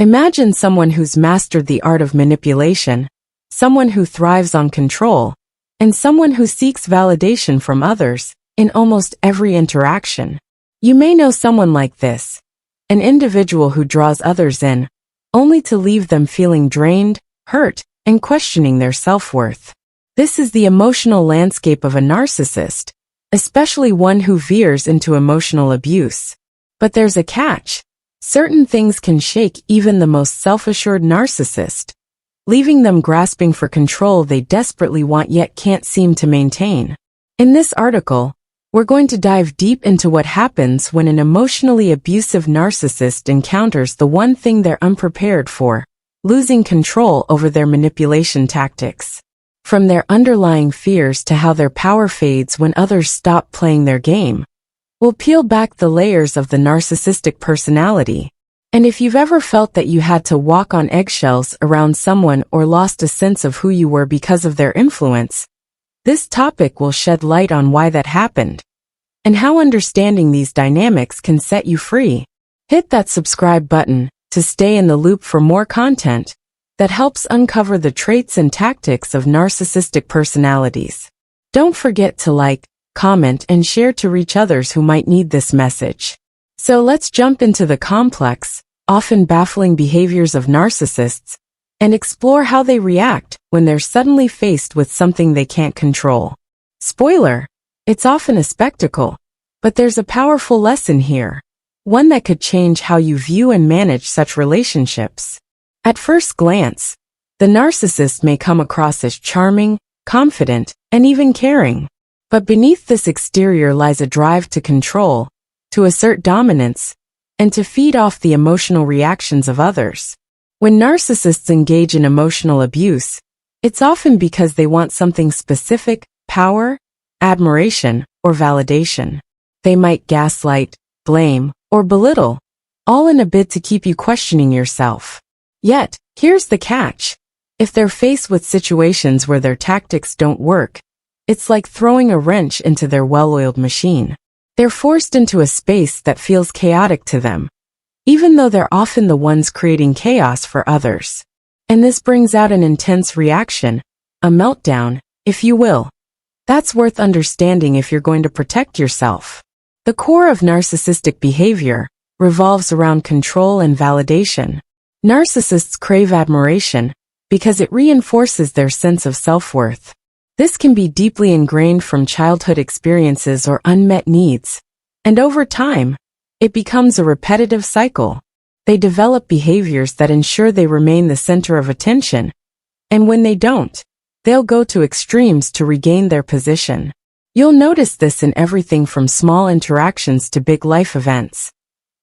Imagine someone who's mastered the art of manipulation, someone who thrives on control, and someone who seeks validation from others in almost every interaction. You may know someone like this, an individual who draws others in, only to leave them feeling drained, hurt, and questioning their self-worth. This is the emotional landscape of a narcissist, especially one who veers into emotional abuse. But there's a catch. Certain things can shake even the most self-assured narcissist, leaving them grasping for control they desperately want yet can't seem to maintain. In this article, we're going to dive deep into what happens when an emotionally abusive narcissist encounters the one thing they're unprepared for, losing control over their manipulation tactics. From their underlying fears to how their power fades when others stop playing their game, we'll peel back the layers of the narcissistic personality. And if you've ever felt that you had to walk on eggshells around someone or lost a sense of who you were because of their influence, this topic will shed light on why that happened, and how understanding these dynamics can set you free. Hit that subscribe button to stay in the loop for more content that helps uncover the traits and tactics of narcissistic personalities. Don't forget to like, comment, and share to reach others who might need this message. So let's jump into the complex, often baffling behaviors of narcissists and explore how they react when they're suddenly faced with something they can't control. Spoiler: it's often a spectacle, but there's a powerful lesson here, one that could change how you view and manage such relationships. At first glance, the narcissist may come across as charming, confident, and even caring. But beneath this exterior lies a drive to control, to assert dominance, and to feed off the emotional reactions of others. When narcissists engage in emotional abuse, it's often because they want something specific: power, admiration, or validation. They might gaslight, blame, or belittle, all in a bid to keep you questioning yourself. Yet, here's the catch. If they're faced with situations where their tactics don't work, it's like throwing a wrench into their well-oiled machine. They're forced into a space that feels chaotic to them, even though they're often the ones creating chaos for others. And this brings out an intense reaction, a meltdown, if you will. That's worth understanding if you're going to protect yourself. The core of narcissistic behavior revolves around control and validation. Narcissists crave admiration because it reinforces their sense of self-worth. This can be deeply ingrained from childhood experiences or unmet needs, and over time, it becomes a repetitive cycle. They develop behaviors that ensure they remain the center of attention, and when they don't, they'll go to extremes to regain their position. You'll notice this in everything from small interactions to big life events.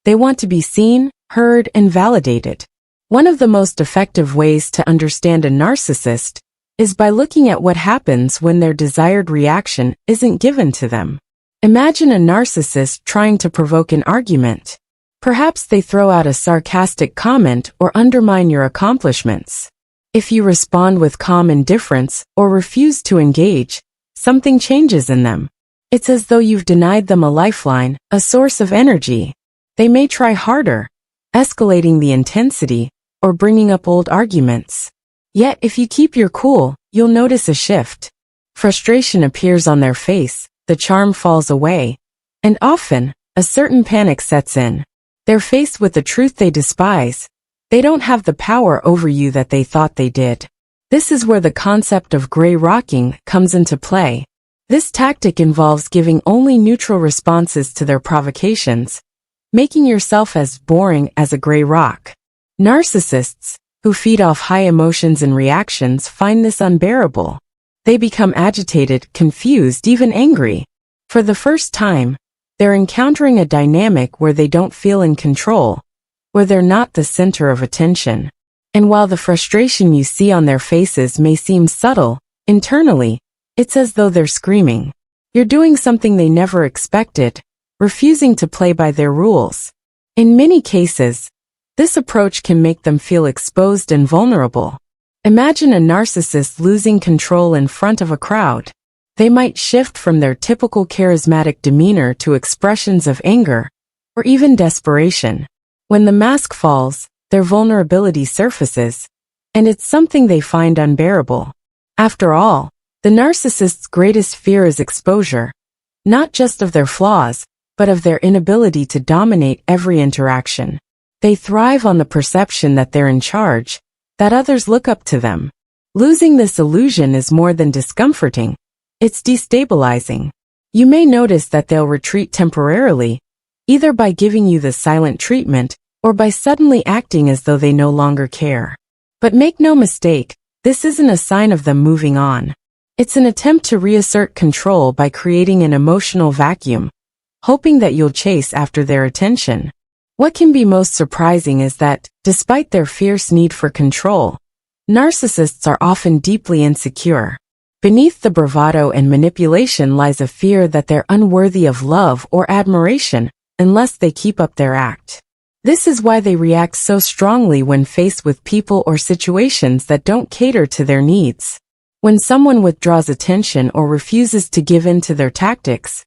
They want to be seen, heard, and validated. One of the most effective ways to understand a narcissist is by looking at what happens when their desired reaction isn't given to them. Imagine a narcissist trying to provoke an argument. Perhaps they throw out a sarcastic comment or undermine your accomplishments. If you respond with calm indifference or refuse to engage, something changes in them. It's as though you've denied them a lifeline, a source of energy. They may try harder, escalating the intensity or bringing up old arguments. Yet if you keep your cool, you'll notice a shift. Frustration appears on their face, the charm falls away, and often, a certain panic sets in. They're faced with the truth they despise. They don't have the power over you that they thought they did. This is where the concept of gray rocking comes into play. This tactic involves giving only neutral responses to their provocations, making yourself as boring as a gray rock. Narcissists, who feed off high emotions and reactions, find this unbearable. They become agitated, confused, even angry. For the first time, they're encountering a dynamic where they don't feel in control, where they're not the center of attention. And while the frustration you see on their faces may seem subtle, internally, it's as though they're screaming. You're doing something they never expected, refusing to play by their rules. In many cases, this approach can make them feel exposed and vulnerable. Imagine a narcissist losing control in front of a crowd. They might shift from their typical charismatic demeanor to expressions of anger, or even desperation. When the mask falls, their vulnerability surfaces, and it's something they find unbearable. After all, the narcissist's greatest fear is exposure, not just of their flaws, but of their inability to dominate every interaction. They thrive on the perception that they're in charge, that others look up to them. Losing this illusion is more than discomforting. It's destabilizing. You may notice that they'll retreat temporarily, either by giving you the silent treatment or by suddenly acting as though they no longer care. But make no mistake, this isn't a sign of them moving on. It's an attempt to reassert control by creating an emotional vacuum, hoping that you'll chase after their attention. What can be most surprising is that, despite their fierce need for control, narcissists are often deeply insecure. Beneath the bravado and manipulation lies a fear that they're unworthy of love or admiration unless they keep up their act. This is why they react so strongly when faced with people or situations that don't cater to their needs. When someone withdraws attention or refuses to give in to their tactics,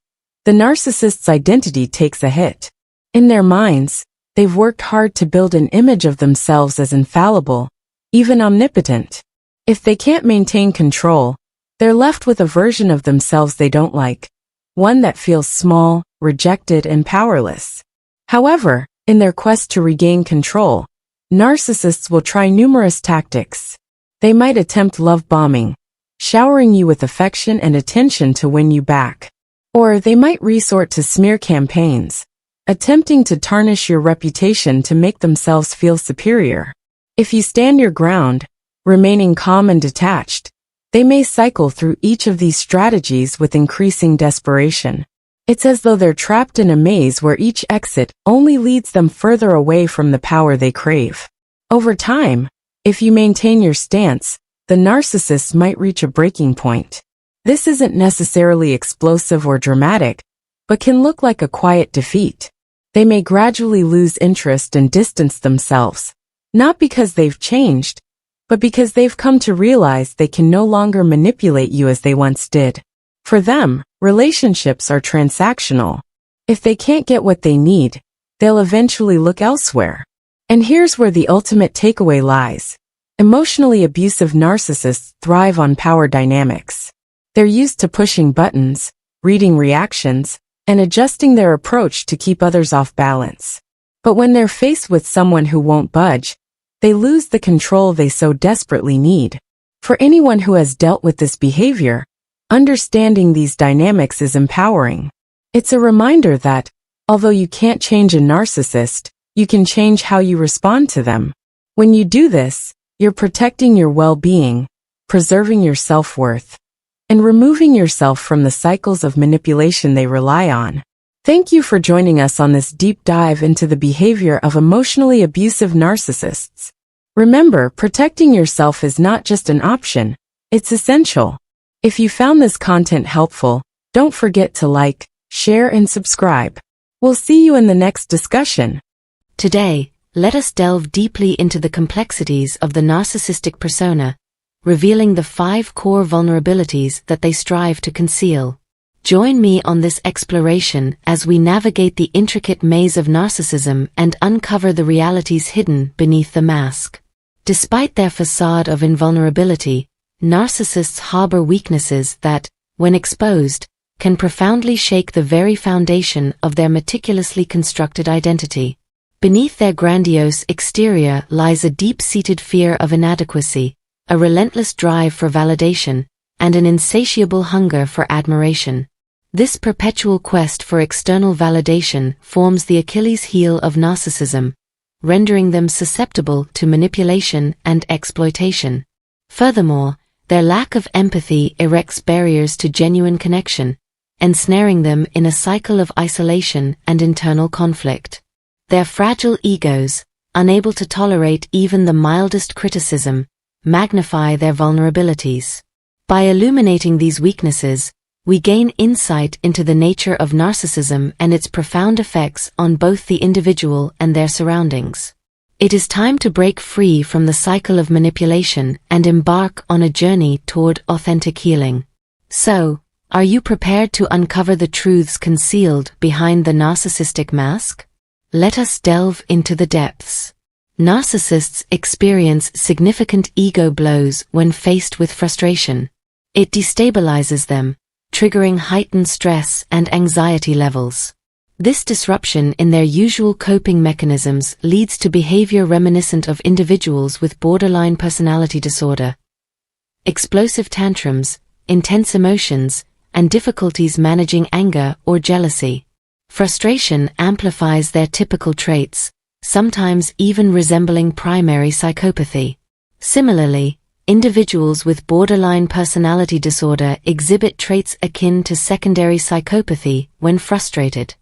the narcissist's identity takes a hit. In their minds, they've worked hard to build an image of themselves as infallible, even omnipotent. If they can't maintain control, they're left with a version of themselves they don't like, one that feels small, rejected, and powerless. However, in their quest to regain control, narcissists will try numerous tactics. They might attempt love bombing, showering you with affection and attention to win you back. Or they might resort to smear campaigns, attempting to tarnish your reputation to make themselves feel superior. If you stand your ground, remaining calm and detached, they may cycle through each of these strategies with increasing desperation. It's as though they're trapped in a maze where each exit only leads them further away from the power they crave. Over time, if you maintain your stance, the narcissist might reach a breaking point. This isn't necessarily explosive or dramatic, but can look like a quiet defeat. They may gradually lose interest and distance themselves, not because they've changed, but because they've come to realize they can no longer manipulate you as they once did. For them, relationships are transactional. If they can't get what they need, they'll eventually look elsewhere. And here's where the ultimate takeaway lies. Emotionally abusive narcissists thrive on power dynamics. They're used to pushing buttons, reading reactions, and adjusting their approach to keep others off balance. But when they're faced with someone who won't budge, they lose the control they so desperately need. For anyone who has dealt with this behavior, understanding these dynamics is empowering. It's a reminder that, although you can't change a narcissist, you can change how you respond to them. When you do this, you're protecting your well-being, preserving your self-worth, and removing yourself from the cycles of manipulation they rely on. Thank you for joining us on this deep dive into the behavior of emotionally abusive narcissists. Remember, protecting yourself is not just an option, it's essential. If you found this content helpful, don't forget to like, share, and subscribe. We'll see you in the next discussion. Today, let us delve deeply into the complexities of the narcissistic persona, revealing the 5 core vulnerabilities that they strive to conceal. Join me on this exploration as we navigate the intricate maze of narcissism and uncover the realities hidden beneath the mask. Despite their facade of invulnerability, narcissists harbor weaknesses that, when exposed, can profoundly shake the very foundation of their meticulously constructed identity. Beneath their grandiose exterior lies a deep-seated fear of inadequacy, a relentless drive for validation, and an insatiable hunger for admiration. This perpetual quest for external validation forms the Achilles heel of narcissism, rendering them susceptible to manipulation and exploitation. Furthermore, their lack of empathy erects barriers to genuine connection, ensnaring them in a cycle of isolation and internal conflict. Their fragile egos, unable to tolerate even the mildest criticism, magnify their vulnerabilities. By illuminating these weaknesses, we gain insight into the nature of narcissism and its profound effects on both the individual and their surroundings. It is time to break free from the cycle of manipulation and embark on a journey toward authentic healing. So, are you prepared to uncover the truths concealed behind the narcissistic mask? Let us delve into the depths. Narcissists experience significant ego blows when faced with frustration. It destabilizes them, triggering heightened stress and anxiety levels. This disruption in their usual coping mechanisms leads to behavior reminiscent of individuals with borderline personality disorder. Explosive tantrums, intense emotions, and difficulties managing anger or jealousy. Frustration amplifies their typical traits, sometimes even resembling primary psychopathy. Similarly, individuals with borderline personality disorder exhibit traits akin to secondary psychopathy when frustrated.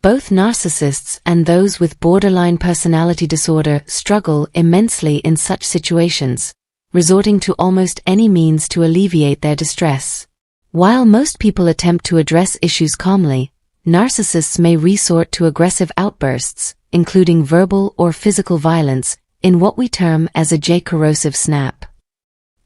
Both narcissists and those with borderline personality disorder struggle immensely in such situations, resorting to almost any means to alleviate their distress. While most people attempt to address issues calmly, narcissists may resort to aggressive outbursts, including verbal or physical violence, in what we term as a J-corrosive snap.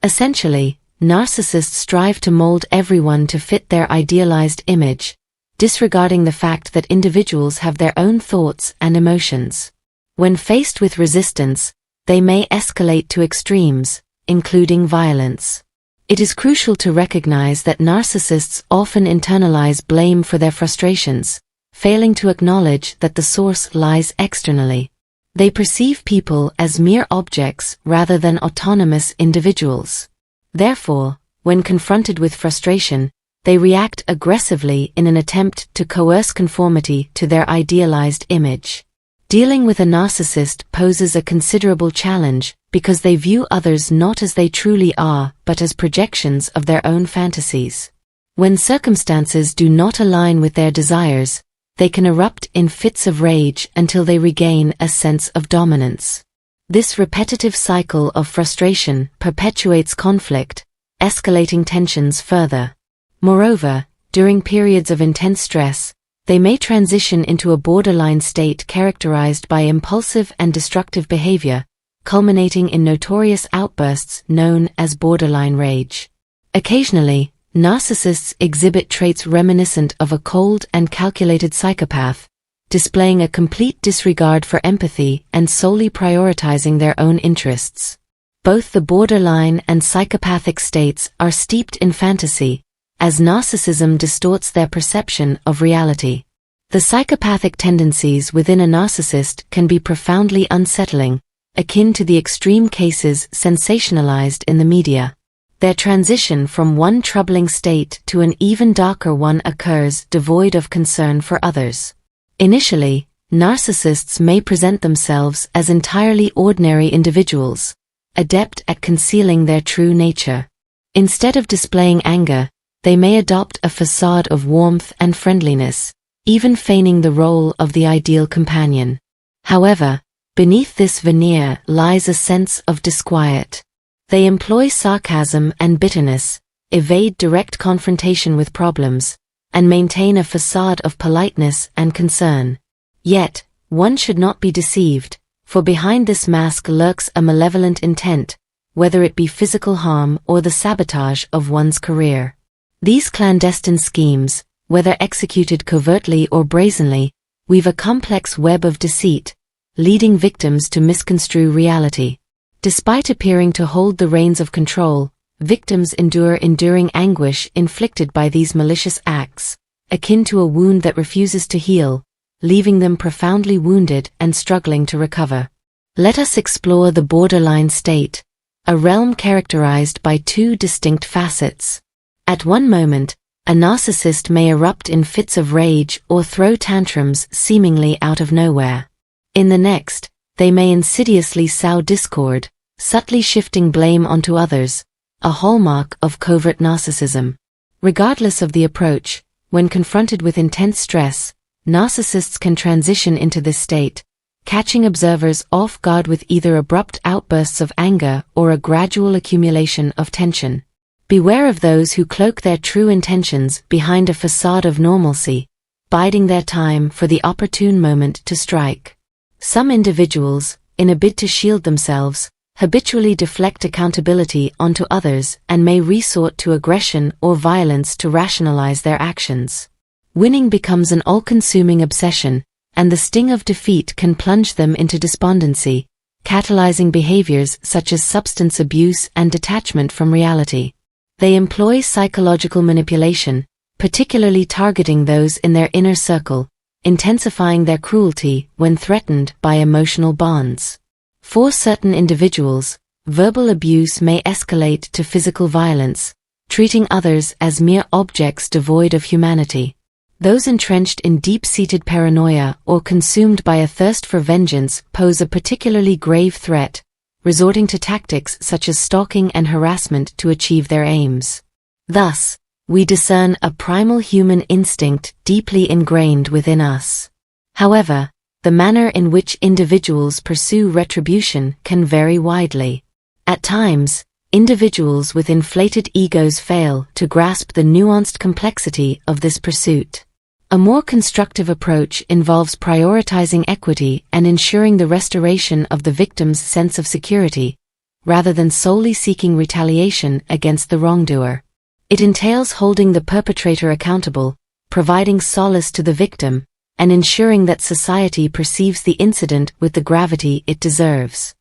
Essentially, narcissists strive to mold everyone to fit their idealized image, disregarding the fact that individuals have their own thoughts and emotions. When faced with resistance, they may escalate to extremes, including violence. It is crucial to recognize that narcissists often internalize blame for their frustrations, failing to acknowledge that the source lies externally. They perceive people as mere objects rather than autonomous individuals. Therefore, when confronted with frustration, they react aggressively in an attempt to coerce conformity to their idealized image. Dealing with a narcissist poses a considerable challenge because they view others not as they truly are but as projections of their own fantasies. When circumstances do not align with their desires, they can erupt in fits of rage until they regain a sense of dominance. This repetitive cycle of frustration perpetuates conflict, escalating tensions further. Moreover, during periods of intense stress, they may transition into a borderline state characterized by impulsive and destructive behavior, culminating in notorious outbursts known as borderline rage. Occasionally, narcissists exhibit traits reminiscent of a cold and calculated psychopath, displaying a complete disregard for empathy and solely prioritizing their own interests. Both the borderline and psychopathic states are steeped in fantasy, as narcissism distorts their perception of reality. The psychopathic tendencies within a narcissist can be profoundly unsettling, akin to the extreme cases sensationalized in the media. Their transition from one troubling state to an even darker one occurs devoid of concern for others. Initially, narcissists may present themselves as entirely ordinary individuals, adept at concealing their true nature. Instead of displaying anger, they may adopt a facade of warmth and friendliness, even feigning the role of the ideal companion. However, beneath this veneer lies a sense of disquiet. They employ sarcasm and bitterness, evade direct confrontation with problems, and maintain a facade of politeness and concern. Yet, one should not be deceived, for behind this mask lurks a malevolent intent, whether it be physical harm or the sabotage of one's career. These clandestine schemes, whether executed covertly or brazenly, weave a complex web of deceit, leading victims to misconstrue reality. Despite appearing to hold the reins of control, victims endure enduring anguish inflicted by these malicious acts, akin to a wound that refuses to heal, leaving them profoundly wounded and struggling to recover. Let us explore the borderline state, a realm characterized by two distinct facets. At one moment, a narcissist may erupt in fits of rage or throw tantrums seemingly out of nowhere. In the next, they may insidiously sow discord, subtly shifting blame onto others, a hallmark of covert narcissism. Regardless of the approach, when confronted with intense stress, narcissists can transition into this state, catching observers off guard with either abrupt outbursts of anger or a gradual accumulation of tension. Beware of those who cloak their true intentions behind a facade of normalcy, biding their time for the opportune moment to strike. Some individuals, in a bid to shield themselves, habitually deflect accountability onto others and may resort to aggression or violence to rationalize their actions. Winning becomes an all-consuming obsession, and the sting of defeat can plunge them into despondency, catalyzing behaviors such as substance abuse and detachment from reality. They employ psychological manipulation, particularly targeting those in their inner circle, intensifying their cruelty when threatened by emotional bonds. For certain individuals, verbal abuse may escalate to physical violence, treating others as mere objects devoid of humanity. Those entrenched in deep-seated paranoia or consumed by a thirst for vengeance pose a particularly grave threat, resorting to tactics such as stalking and harassment to achieve their aims. Thus, we discern a primal human instinct deeply ingrained within us. However, the manner in which individuals pursue retribution can vary widely. At times, individuals with inflated egos fail to grasp the nuanced complexity of this pursuit. A more constructive approach involves prioritizing equity and ensuring the restoration of the victim's sense of security, rather than solely seeking retaliation against the wrongdoer. It entails holding the perpetrator accountable, providing solace to the victim, and ensuring that society perceives the incident with the gravity it deserves.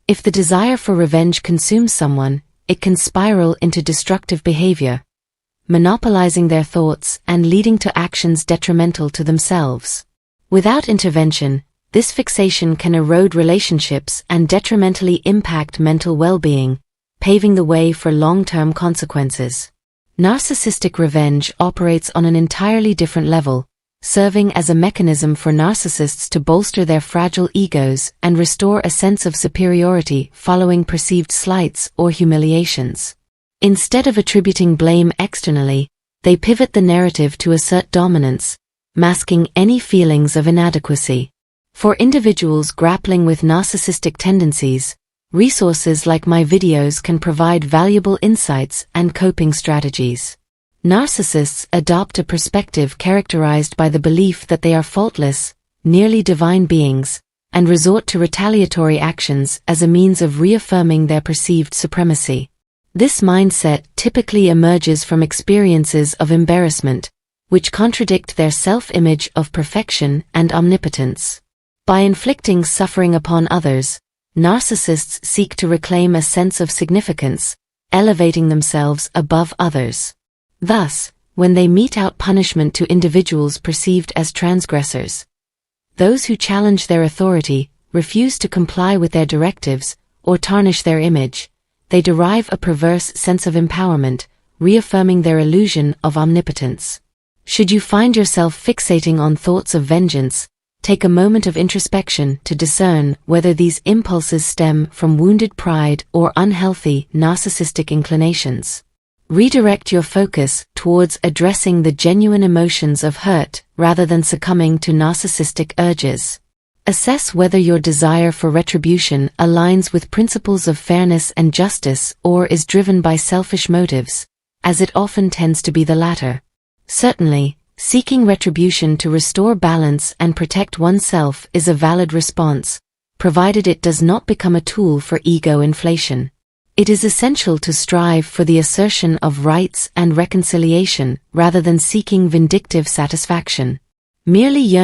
If the desire for revenge consumes someone, it can spiral into destructive behavior, monopolizing their thoughts and leading to actions detrimental to themselves. Without intervention, this fixation can erode relationships and detrimentally impact mental well-being, paving the way for long-term consequences. Narcissistic revenge operates on an entirely different level, serving as a mechanism for narcissists to bolster their fragile egos and restore a sense of superiority following perceived slights or humiliations. Instead of attributing blame externally, they pivot the narrative to assert dominance, masking any feelings of inadequacy. For individuals grappling with narcissistic tendencies, resources like my videos can provide valuable insights and coping strategies. Narcissists adopt a perspective characterized by the belief that they are faultless, nearly divine beings, and resort to retaliatory actions as a means of reaffirming their perceived supremacy. This mindset typically emerges from experiences of embarrassment, which contradict their self-image of perfection and omnipotence. By inflicting suffering upon others, narcissists seek to reclaim a sense of significance, elevating themselves above others. Thus, when they mete out punishment to individuals perceived as transgressors, those who challenge their authority, refuse to comply with their directives, or tarnish their image, they derive a perverse sense of empowerment, reaffirming their illusion of omnipotence. Should you find yourself fixating on thoughts of vengeance, take a moment of introspection to discern whether these impulses stem from wounded pride or unhealthy narcissistic inclinations. Redirect your focus towards addressing the genuine emotions of hurt rather than succumbing to narcissistic urges. Assess whether your desire for retribution aligns with principles of fairness and justice or is driven by selfish motives, as it often tends to be the latter. Certainly, seeking retribution to restore balance and protect oneself is a valid response, provided it does not become a tool for ego inflation. It is essential to strive for the assertion of rights and reconciliation rather than seeking vindictive satisfaction. Merely yearning